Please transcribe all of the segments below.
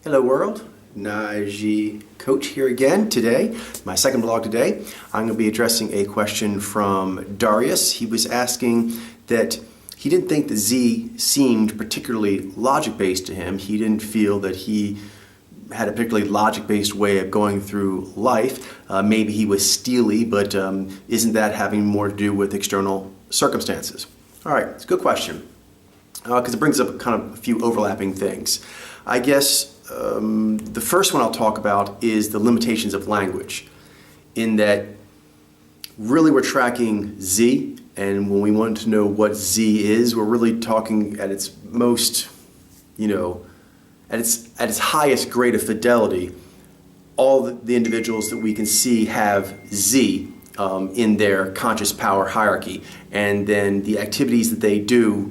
Hello world, Zyy Coach here again today. My second blog today. I'm going to be addressing a question from Darius. He was asking that he didn't think that Zyy seemed particularly logic-based to him. He didn't feel that he had a particularly logic-based way of going through life. Maybe he was steely, but isn't that having more to do with external circumstances? All right, it's a good question because it brings up kind of a few overlapping things. I guess the first one I'll talk about is the limitations of language, in that really we're tracking Zyy, and when we want to know what Zyy is, we're really talking at its most, at its highest grade of fidelity. All the individuals that we can see have Zyy in their conscious power hierarchy, and then the activities that they do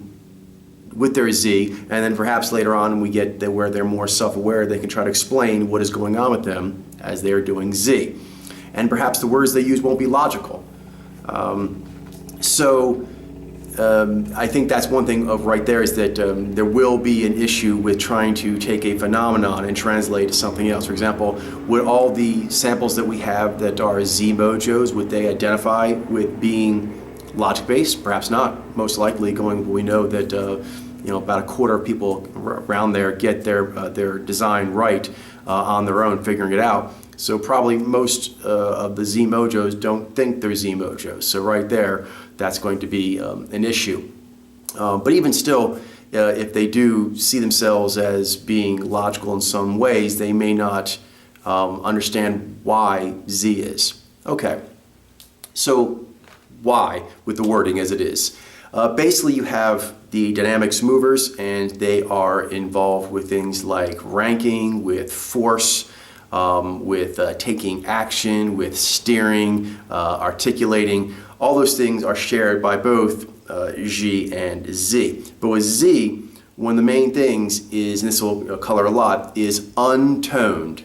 with their Zyy, and then perhaps later on we get where they're more self-aware, they can try to explain what is going on with them as they're doing Zyy. And perhaps the words they use won't be logical. I think that's one thing of right there, is that there will be an issue with trying to take a phenomenon and translate to something else. For example, would all the samples that we have that are Zyy mojos, would they identify with being logic-based? Perhaps not. Most likely, we know that about a quarter of people around there get their design right on their own, figuring it out. So probably most of the Zyy mojos don't think they're Zyy mojos. So right there, that's going to be an issue. But even still, if they do see themselves as being logical in some ways, they may not understand why Zyy is. Okay, so why with the wording as it is? Basically, you have the dynamics movers, and they are involved with things like ranking, with force, with taking action, with steering, articulating. All those things are shared by both Zyy and Zyy. But with Zyy, one of the main things is, and this will color a lot, is untoned.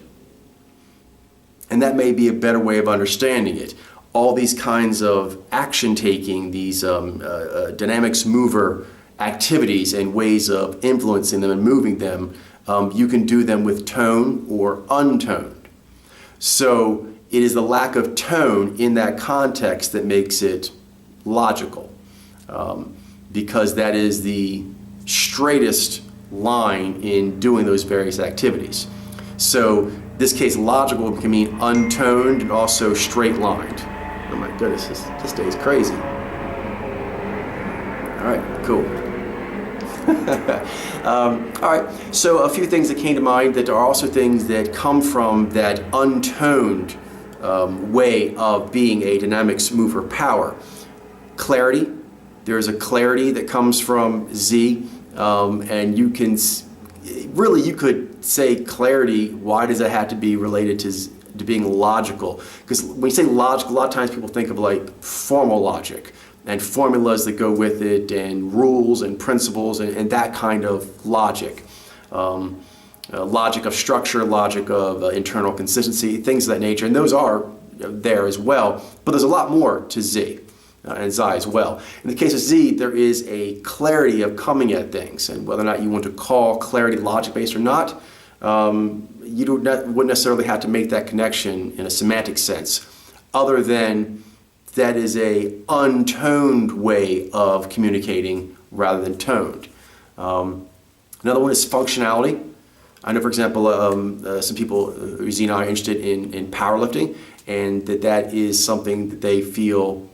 And that may be a better way of understanding it. All these kinds of action taking, these dynamics mover activities and ways of influencing them and moving them, you can do them with tone or untoned. So it is the lack of tone in that context that makes it logical, because that is the straightest line in doing those various activities. So this case, logical can mean untoned and also straight lined. Oh my goodness, this day is crazy. All right, cool. All right, so a few things that came to mind that are also things that come from that untoned way of being a dynamics mover power. Clarity. There's a clarity that comes from Zyy, and you can really, you could say clarity. Why does it have to be related to being logical? Because when you say logical, a lot of times people think of like formal logic and formulas that go with it, and rules and principles and that kind of logic. Logic of structure, logic of internal consistency, things of that nature, and those are there as well. But there's a lot more to Zyy and Zyy as well. In the case of Zyy, there is a clarity of coming at things, and whether or not you want to call clarity logic-based or not, you wouldn't necessarily have to make that connection in a semantic sense, other than that is a untoned way of communicating rather than toned. Another one is functionality. I know, for example, some people, Zyy and I, are interested in powerlifting, and that is something that they feel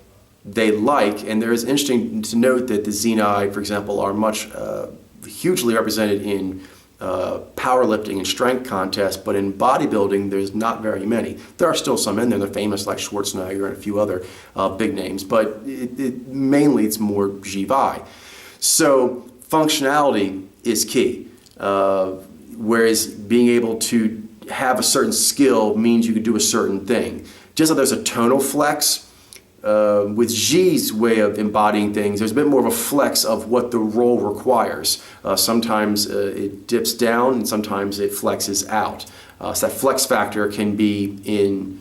they like. And there is interesting to note that the Zyy and I, for example, are hugely represented in powerlifting and strength contests, but in bodybuilding, there's not very many. There are still some in there. They're famous, like Schwarzenegger and a few other big names, but mainly it's more Zyy. So functionality is key. Whereas being able to have a certain skill means you can do a certain thing. Just like there's a tonal flex, with Zy's way of embodying things, there's a bit more of a flex of what the role requires. Sometimes it dips down and sometimes it flexes out. So that flex factor can be in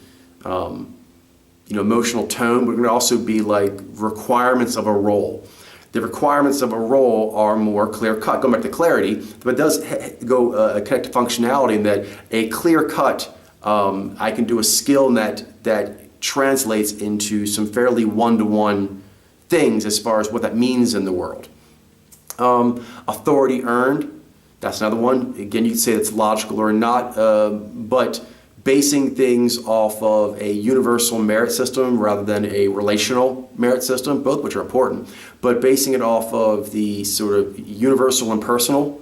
emotional tone, but it can also be like requirements of a role. The requirements of a role are more clear-cut. Going back to clarity, but it does connect to functionality in that a clear-cut, I can do a skill that translates into some fairly one-to-one things as far as what that means in the world. Authority earned, that's another one. Again, you can say it's logical or not, but basing things off of a universal merit system rather than a relational merit system, both which are important, but basing it off of the sort of universal and personal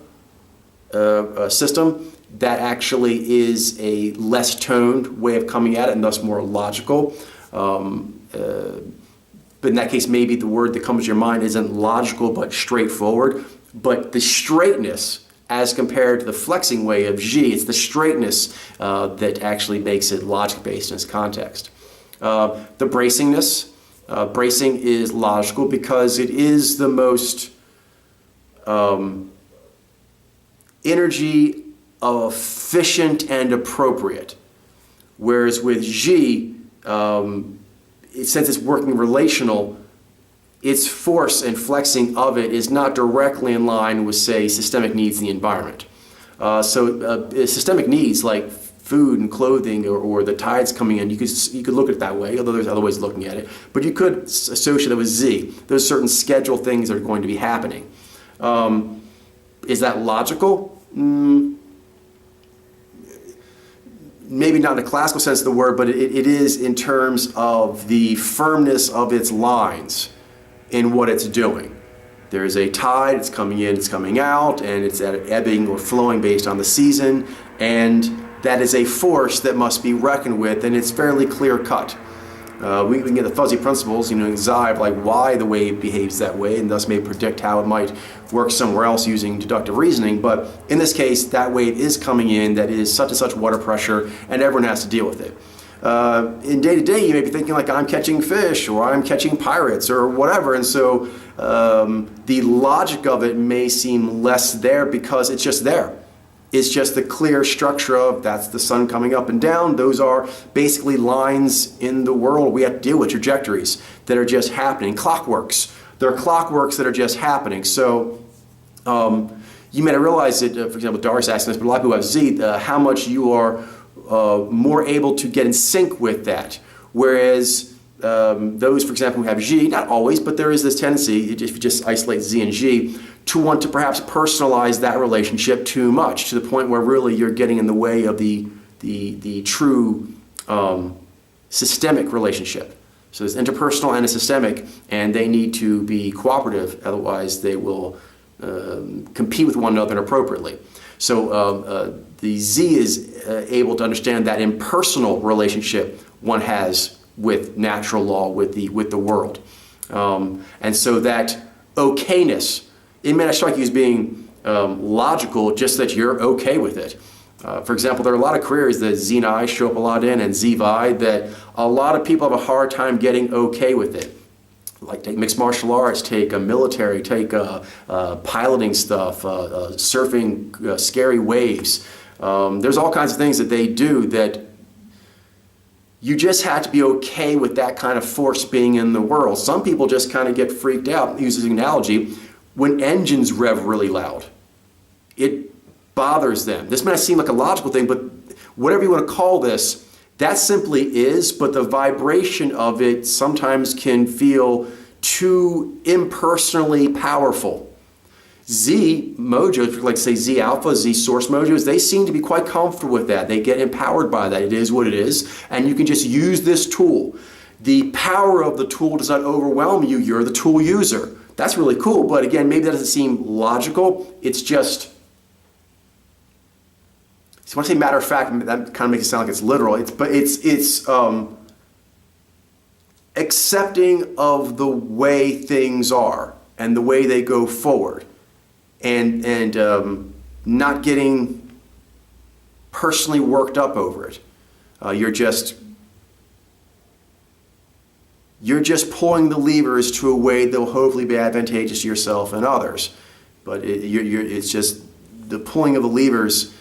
system, that actually is a less toned way of coming at it and thus more logical. But in that case, maybe the word that comes to your mind isn't logical but straightforward. But the straightness, as compared to the flexing way of Zyy, it's the straightness that actually makes it logic-based in its context. The bracingness. Bracing is logical because it is the most energy efficient and appropriate. Whereas with Zyy, since it's working relational, its force and flexing of it is not directly in line with, say, systemic needs in the environment. Systemic needs like food and clothing or the tides coming in, you could look at it that way, although there's other ways of looking at it. But you could associate it with Zyy. There's certain scheduled things that are going to be happening. Is that logical? Maybe not in the classical sense of the word, but it is in terms of the firmness of its lines in what it's doing. There is a tide, it's coming in, it's coming out, and it's ebbing or flowing based on the season, and that is a force that must be reckoned with, and it's fairly clear-cut. We can get the fuzzy principles, in Zyy, like why the wave behaves that way, and thus may predict how it might work somewhere else using deductive reasoning. But in this case, that wave is coming in, that is such and such water pressure, and everyone has to deal with it. In day-to-day, you may be thinking like, I'm catching fish, or I'm catching pirates, or whatever, and so the logic of it may seem less there because it's just there. It's just the clear structure of that's the sun coming up and down. Those are basically lines in the world. We have to deal with trajectories that are just happening. Clockworks. There are clockworks that are just happening. So you may not realize that, for example, Darius asking this, but a lot of people have Zyy, how much you are more able to get in sync with that. Whereas those, for example, who have Zyy, not always, but there is this tendency, if you just isolate Zyy and Zyy, to want to perhaps personalize that relationship too much, to the point where really you're getting in the way of the true systemic relationship. So there's interpersonal and a systemic, and they need to be cooperative, otherwise they will compete with one another inappropriately. So the Zyy is able to understand that impersonal relationship one has with natural law, with the world. And so that okayness, it may not strike you as being logical, just that you're okay with it. For example, there are a lot of careers that Zyy and I show up a lot in, and Zyy that a lot of people have a hard time getting okay with it. Like take mixed martial arts, take military, take piloting stuff, surfing scary waves. There's all kinds of things that they do that you just have to be okay with that kind of force being in the world. Some people just kind of get freaked out, uses an analogy, when engines rev really loud. It bothers them. This may not seem like a logical thing, but whatever you want to call this, that simply is, but the vibration of it sometimes can feel too impersonally powerful. Zyy mojos, like say Zyy alpha, Zyy source mojos, they seem to be quite comfortable with that. They get empowered by that. It is what it is, and you can just use this tool. The power of the tool does not overwhelm you. You're the tool user. That's really cool, but again, maybe that doesn't seem logical. It's just, so when I say matter of fact, that kind of makes it sound like it's literal. It's accepting of the way things are and the way they go forward, and not getting personally worked up over it. You're just pulling the levers to a way that will hopefully be advantageous to yourself and others. But it's just the pulling of the levers.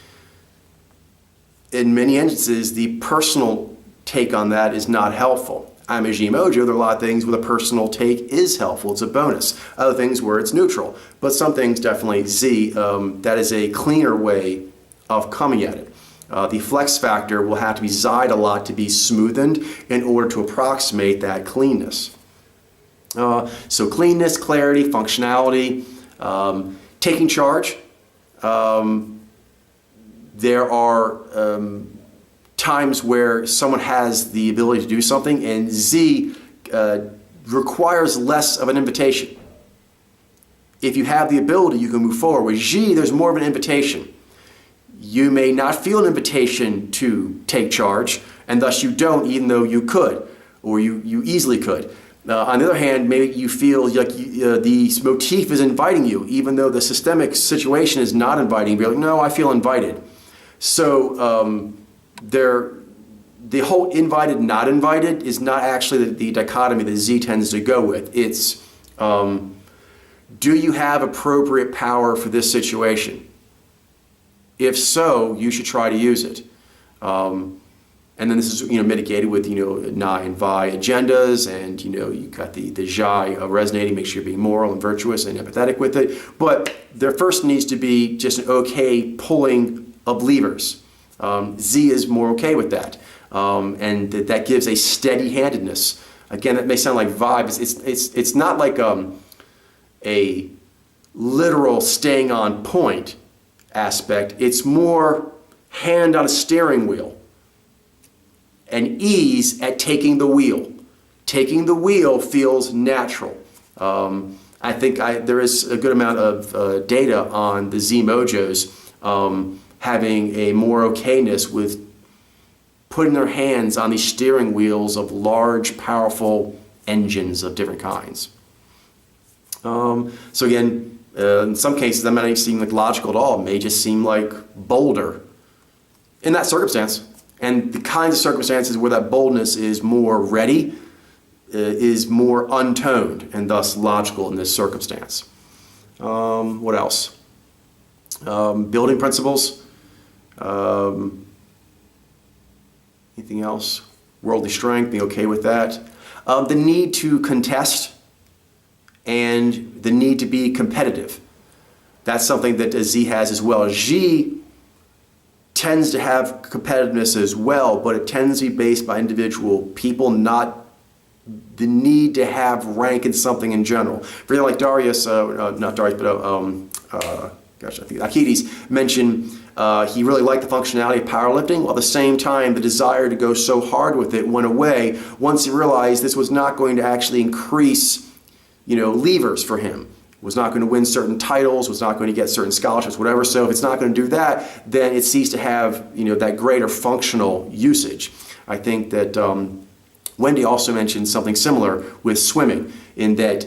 In many instances, the personal take on that is not helpful. I'm a Zyy Mojo, there are a lot of things where the personal take is helpful. It's a bonus. Other things where it's neutral. But some things definitely Zyy, that is a cleaner way of coming at it. The flex factor will have to be Zy'd a lot to be smoothened in order to approximate that cleanness. So cleanness, clarity, functionality, taking charge. There are times where someone has the ability to do something, and Zyy requires less of an invitation. If you have the ability, you can move forward. With Zyy, there's more of an invitation. You may not feel an invitation to take charge, and thus you don't, even though you could, or you easily could. On the other hand, maybe you feel like the motif is inviting you, even though the systemic situation is not inviting you. You're like, no, I feel invited. So the whole invited, not invited is not actually the dichotomy that Zyy tends to go with. It's, do you have appropriate power for this situation? If so, you should try to use it. And then this is mitigated with Nai and Vi agendas, and you got the Zyy resonating, make sure you're being moral and virtuous and empathetic with it. But there first needs to be just an okay pulling of levers. Zyy is more okay with that, and that gives a steady-handedness. Again, that may sound like vibe. It's not like a literal staying on point aspect. It's more hand on a steering wheel and ease at taking the wheel. Taking the wheel feels natural. I think there is a good amount of data on the Zyy Mojos having a more okayness with putting their hands on these steering wheels of large, powerful engines of different kinds. So again, in some cases, that might not even seem like logical at all. It may just seem like bolder in that circumstance. And the kinds of circumstances where that boldness is more ready is more untoned and thus logical in this circumstance. What else? Building principles. Anything else? Worldly strength, being okay with that. The need to contest and the need to be competitive. That's something that Zyy has as well. Zyy tends to have competitiveness as well, but it tends to be based by individual people, not the need to have rank in something in general. For example, like Darius, not Darius, but I think Akides mentioned he really liked the functionality of powerlifting, while at the same time the desire to go so hard with it went away once he realized this was not going to actually increase levers for him. Was not going to win certain titles, was not going to get certain scholarships, whatever. So if it's not going to do that, then it ceased to have that greater functional usage. I think that Wendy also mentioned something similar with swimming, in that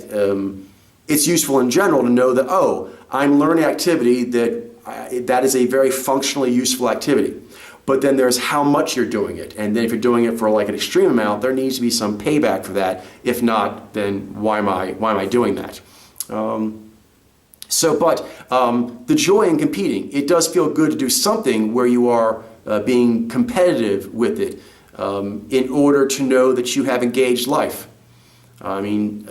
it's useful in general to know that, oh, I'm learning activity that is a very functionally useful activity. But then there's how much you're doing it. And then if you're doing it for like an extreme amount, there needs to be some payback for that. If not, then why am I doing that? The joy in competing, it does feel good to do something where you are being competitive with it in order to know that you have engaged life. I mean,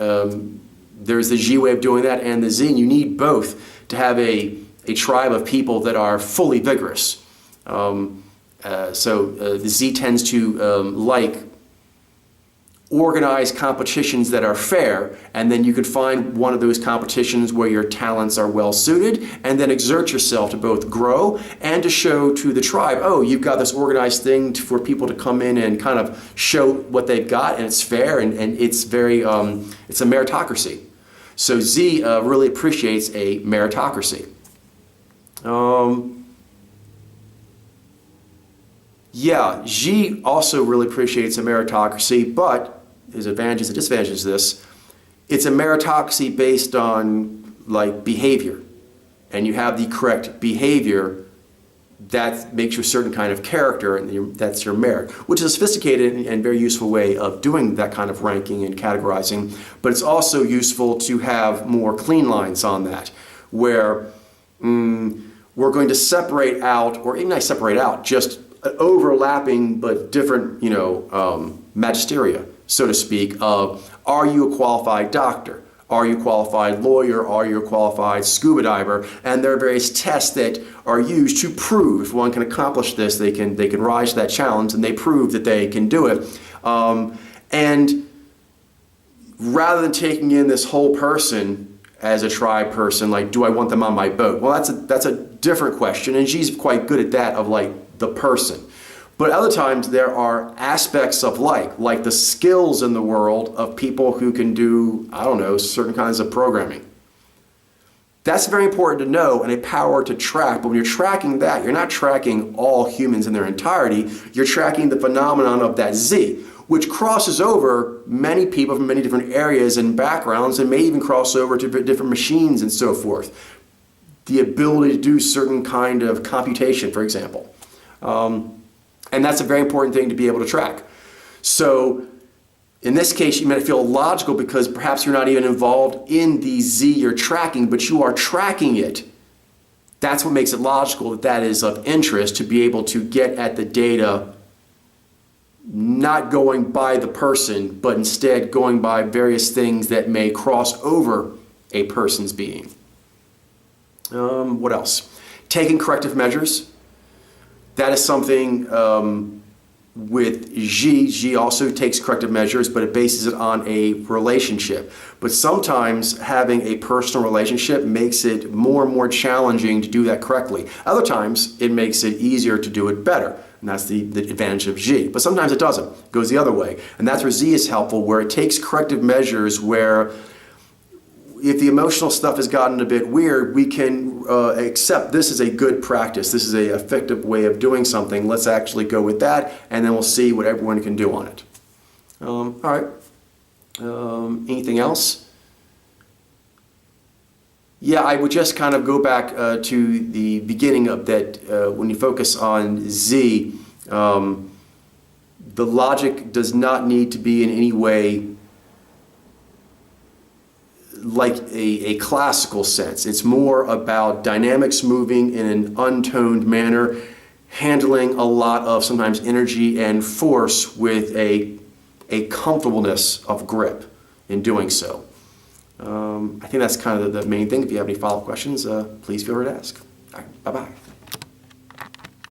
there's the Zyy way of doing that and the Zyy, and you need both to have a tribe of people that are fully vigorous. The Zyy tends to like organize competitions that are fair, and then you could find one of those competitions where your talents are well suited, and then exert yourself to both grow and to show to the tribe, oh, you've got this organized thing for people to come in and kind of show what they've got, and it's fair, and it's very, it's a meritocracy. So Zyy really appreciates a meritocracy. Zyy also really appreciates a meritocracy, but there's advantages and disadvantages to this. It's a meritocracy based on like behavior, and you have the correct behavior that makes you a certain kind of character, and that's your merit, which is a sophisticated and very useful way of doing that kind of ranking and categorizing. But it's also useful to have more clean lines on that, where we're going to separate out, or even not separate out, just overlapping but different, magisteria. so to speak, of are you a qualified doctor? Are you a qualified lawyer? Are you a qualified scuba diver? And there are various tests that are used to prove if one can accomplish this, they can rise to that challenge, and they prove that they can do it. And rather than taking in this whole person as a tribe person, like, do I want them on my boat? Well, that's a different question, and she's quite good at that, of like the person. But other times there are aspects of like the skills in the world of people who can do, I don't know, certain kinds of programming. That's very important to know and a power to track. But when you're tracking that, you're not tracking all humans in their entirety. You're tracking the phenomenon of that Zyy, which crosses over many people from many different areas and backgrounds, and may even cross over to different machines and so forth. The ability to do certain kind of computation, for example. And that's a very important thing to be able to track. So in this case, you might feel illogical because perhaps you're not even involved in the Zyy you're tracking, but you are tracking it. That's what makes it logical, that is of interest, to be able to get at the data, not going by the person, but instead going by various things that may cross over a person's being. What else? Taking corrective measures. That is something with Zyy. Zyy also takes corrective measures, but it bases it on a relationship. But sometimes having a personal relationship makes it more and more challenging to do that correctly. Other times it makes it easier to do it better. And that's the advantage of Zyy. But sometimes it doesn't. It goes the other way. And that's where Zyy is helpful, where it takes corrective measures where if the emotional stuff has gotten a bit weird, we can accept this is a good practice. This is an effective way of doing something. Let's actually go with that, and then we'll see what everyone can do on it. All right. Anything else? Yeah, I would just kind of go back to the beginning of that. When you focus on Zyy, the logic does not need to be in any way like a classical sense. It's more about dynamics moving in an untoned manner, handling a lot of sometimes energy and force with a comfortableness of grip in doing so. I think that's kind of the main thing. If you have any follow-up questions, please feel free to ask. All right, bye-bye.